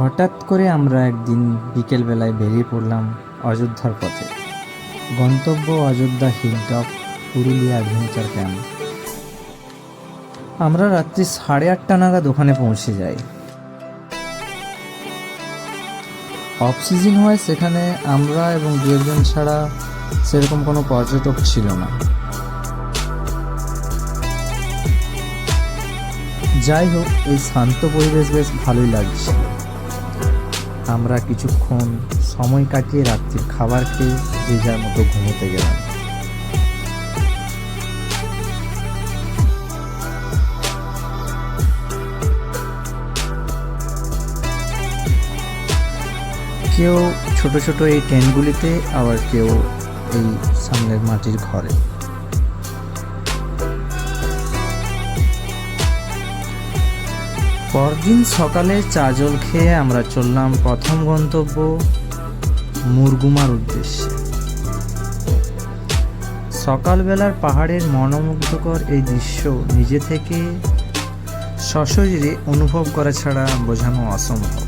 হঠাৎ করে আমরা একদিন বিকেলবেলায় বেরিয়ে পড়লাম অযোধ্যার পথে। গন্তব্য Ayodhya hilltop, Purulia adventure camp. আমরা রাত্রি 8:30 নাগাদ ওখানে পৌঁছে যাই। অফ সিজন হয় সেখানে, আমরা এবং দু একজন ছাড়া সেরকম কোনো পর্যটক ছিল না। যাই হোক, এই শান্ত পরিবেশ বেশ ভালোই লাগছে। আমরা কিছুক্ষণ সময় কাটিয়ে রাত্রির খাবার খেয়ে যে যার মতো ঘুমোতে গেলাম। কেউ ছোট ছোট এই টেন্টগুলিতে, আবার কেউ এই সামনের মাটির ঘরে। পরদিন সকালে চা জল খেয়ে আমরা চললাম প্রথম গন্তব্য মুরগুমার উদ্দেশ্যে। সকালবেলার পাহাড়ের মনোমুগ্ধকর এই দৃশ্য নিজে থেকে সশরীরে অনুভব করা ছাড়া বোঝানো অসম্ভব।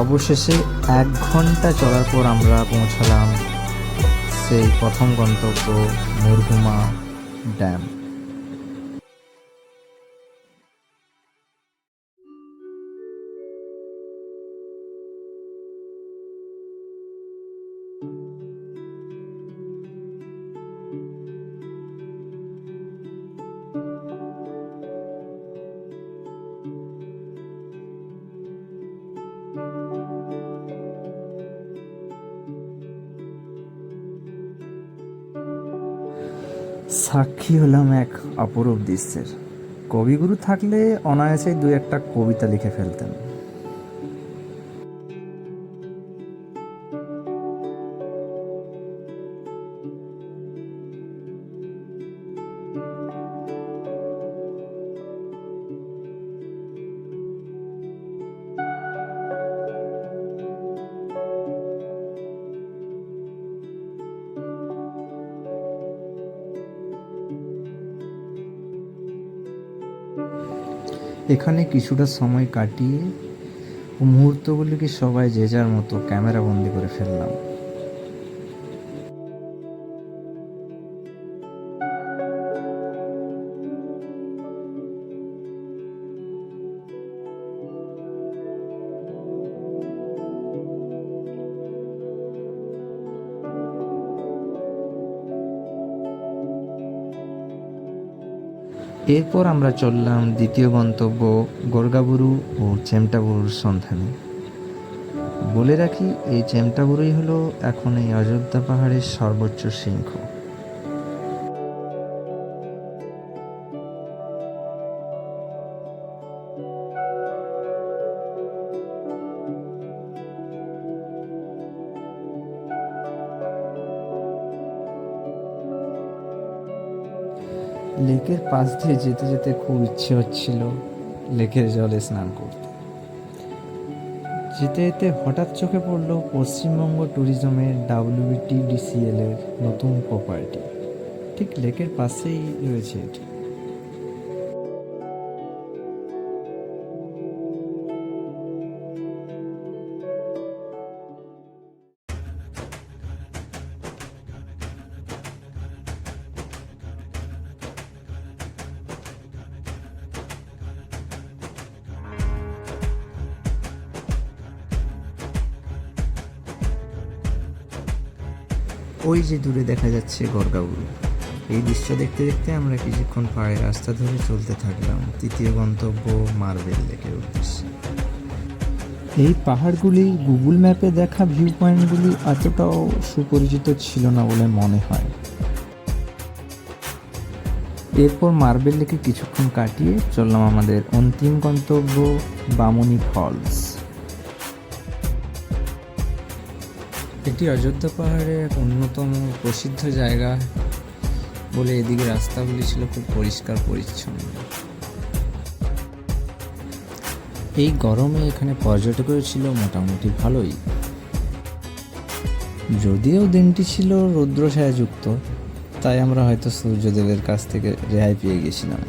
অবশেষে 1 ঘন্টা চলার পর আমরা পৌঁছালাম সেই প্রথম গন্তব্য মুরগুমা ড্যাম। সাক্ষী হলাম এক অপরূপ দৃশ্যের। কবিগুরু থাকলে অনায়াসে 2-1টা কবিতা লিখে ফেলতেন। এখানে কিছুটা সময় কাটিয়ে মুহূর্তগুলিকে সবাই যে যার মতো ক্যামেরা বন্দি করে ফেললাম। এরপর আমরা চললাম দ্বিতীয় গন্তব্য গোর্গাবুরু ও চেমটাবুরুর সন্ধানে। বলে রাখি, এই চেমটাবুরুই হলো এখন এই অযোধ্যা পাহাড়ের সর্বোচ্চ শৃঙ্গ। লেকের পাশ দিয়ে যেতে যেতে খুব ইচ্ছে হচ্ছিল লেকের জলে স্নান করতে। যেতে যেতে হঠাৎ চোখে পড়ল পশ্চিমবঙ্গ ট্যুরিজমের WTDCL এর নতুন প্রপার্টি। ঠিক লেকের পাশেই রয়েছে এটি। ওই যে দূরে দেখা যাচ্ছে গর্গাবুরু। এই দৃশ্য দেখতে দেখতে আমরা কিছুক্ষণ পায়ে রাস্তা ধরে চলতে থাকলাম তৃতীয় গন্তব্য মার্বেল লেকের উদ্দেশ্যে। এই পাহাড়গুলি গুগল ম্যাপে দেখা ভিউ পয়েন্টগুলি এতটাও সুপরিচিত ছিল না বলে মনে হয়। এরপর মার্বেল লেকে কিছুক্ষণ কাটিয়ে চললাম আমাদের অন্তিম গন্তব্য বামুনি ফলস। এটি অযোধ্যা পাহাড়ের এক অন্যতম প্রসিদ্ধ জায়গা বলে এদিকে রাস্তাগুলি ছিল খুব পরিষ্কার পরিচ্ছন্ন। এই গরমে এখানে পর্যটকও ছিল মোটামুটি ভালোই, যদিও দিনটি ছিল রৌদ্রছায়াযুক্ত, তাই আমরা হয়তো সূর্যদেবের কাছ থেকে রেহাই পেয়ে গেছিলাম।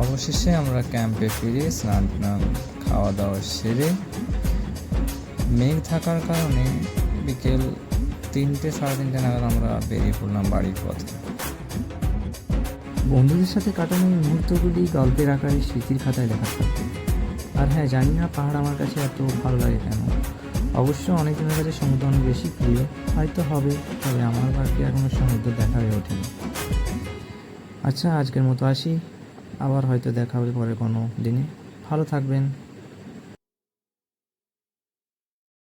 অবশেষে আমরা ক্যাম্পে ফিরে স্নান টান খাওয়া দাওয়া সেরে, মেঘ থাকার কারণে বিকেল 3টে সাড়ে 3টে নাগাদ আমরা বেরিয়ে পড়লাম বাড়ির পথে। বন্ধুদের সাথে কাটানো এই মুহূর্তগুলি গল্পের আকারে স্মৃতির খাতায় লেখা থাকবে। আর হ্যাঁ, জানি না পাহাড় আমার কাছে এত ভালো লাগে কেন। অবশ্য অনেকজনের কাছে সমুদ্র অনেক বেশি প্রিয়, হয়তো হবে, তবে আমার বাকি এখনো সমুদ্র দেখা হয়ে ওঠেনি। আচ্ছা, আজকের মতো আসি, আবার হয়তো দেখা হবে পরে কোনো দিনে। ভালো থাকবেন।